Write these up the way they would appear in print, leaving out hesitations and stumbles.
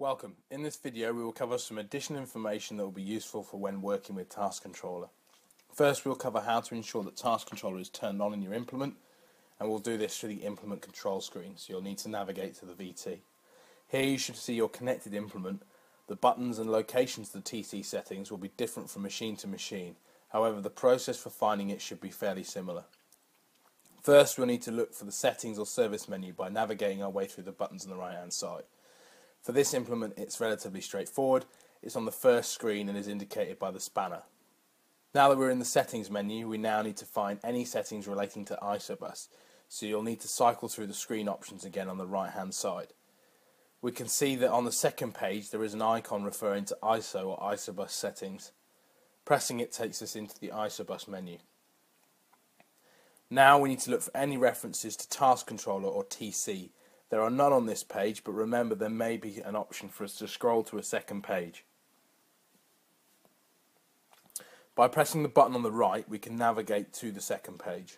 Welcome. In this video we will cover some additional information that will be useful for when working with Task Controller. First we'll cover how to ensure that Task Controller is turned on in your implement, and we'll do this through the implement control screen, so you'll need to navigate to the VT. Here you should see your connected implement. The buttons and locations of the TC settings will be different from machine to machine, however the process for finding it should be fairly similar. First we'll need to look for the settings or service menu by navigating our way through the buttons on the right hand side. For this implement it's relatively straightforward. It's on the first screen and is indicated by the spanner. Now that we're in the settings menu, we now need to find any settings relating to ISOBUS, so you'll need to cycle through the screen options again on the right hand side. We can see that on the second page there is an icon referring to ISO or ISOBUS settings. Pressing it takes us into the ISOBUS menu. Now we need to look for any references to Task Controller or TC. There are none on this page, but remember there may be an option for us to scroll to a second page. By pressing the button on the right, we can navigate to the second page.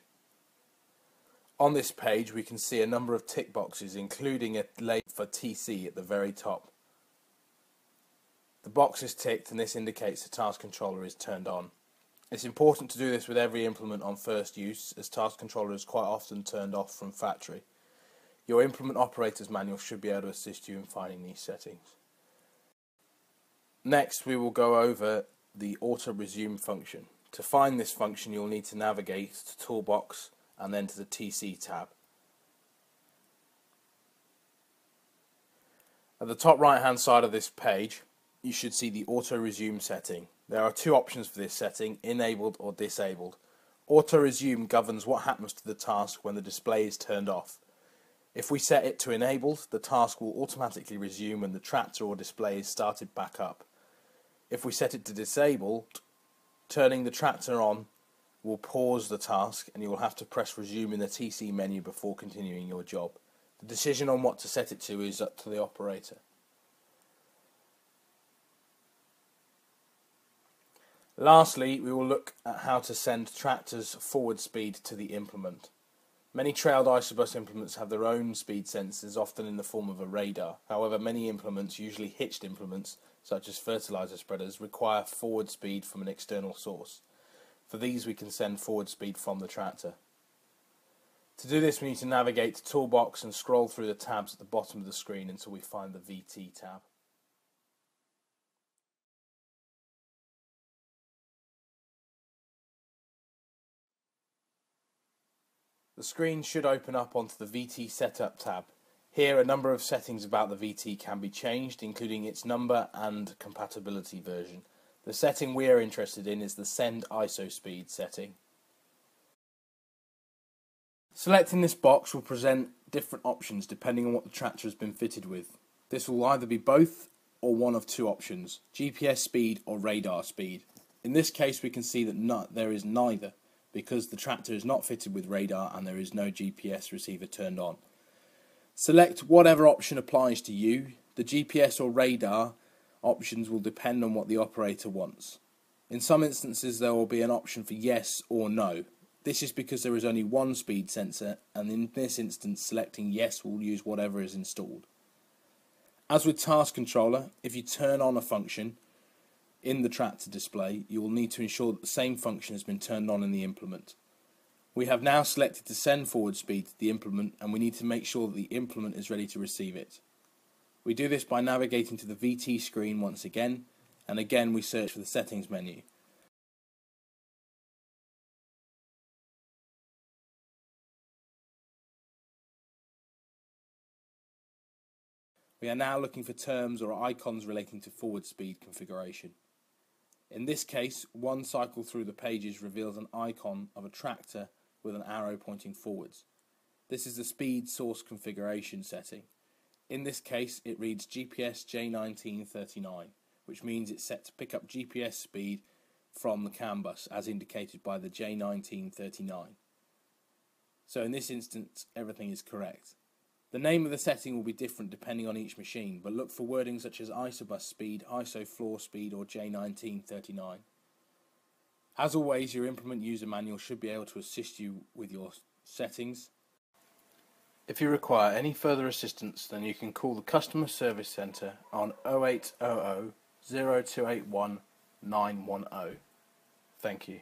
On this page we can see a number of tick boxes, including a label for TC at the very top. The box is ticked and this indicates the Task Controller is turned on. It's important to do this with every implement on first use, as Task Controller is quite often turned off from factory. Your implement operator's manual should be able to assist you in finding these settings. Next we will go over the auto resume function. To find this function you'll need to navigate to Toolbox and then to the TC tab. At the top right hand side of this page you should see the auto resume setting. There are two options for this setting, enabled or disabled. Auto resume governs what happens to the task when the display is turned off. If we set it to enabled, the task will automatically resume when the tractor or display is started back up. If we set it to disabled, turning the tractor on will pause the task and you will have to press resume in the TC menu before continuing your job. The decision on what to set it to is up to the operator. Lastly, we will look at how to send tractors forward speed to the implement. Many trailed ISOBUS implements have their own speed sensors, often in the form of a radar. However, many implements, usually hitched implements, such as fertilizer spreaders, require forward speed from an external source. For these we can send forward speed from the tractor. To do this we need to navigate to Toolbox and scroll through the tabs at the bottom of the screen until we find the VT tab. The screen should open up onto the VT Setup tab. Here a number of settings about the VT can be changed, including its number and compatibility version. The setting we are interested in is the Send ISO Speed setting. Selecting this box will present different options depending on what the tractor has been fitted with. This will either be both or one of two options, GPS speed or radar speed. In this case we can see that there is neither, because the tractor is not fitted with radar and there is no GPS receiver turned on. Select whatever option applies to you. The GPS or radar options will depend on what the operator wants. In some instances there will be an option for yes or no. This is because there is only one speed sensor, and in this instance selecting yes will use whatever is installed. As with Task Controller, if you turn on a function in the tractor display, you will need to ensure that the same function has been turned on in the implement. We have now selected to send forward speed to the implement, and we need to make sure that the implement is ready to receive it. We do this by navigating to the VT screen once again, and again we search for the settings menu. We are now looking for terms or icons relating to forward speed configuration. In this case, one cycle through the pages reveals an icon of a tractor with an arrow pointing forwards. This is the speed source configuration setting. In this case, it reads GPS J1939, which means it's set to pick up GPS speed from the CAN bus as indicated by the J1939. So in this instance, everything is correct. The name of the setting will be different depending on each machine, but look for wording such as ISOBUS speed, ISO floor speed or J1939. As always, your implement user manual should be able to assist you with your settings. If you require any further assistance, then you can call the Customer Service Centre on 0800 0281 910. Thank you.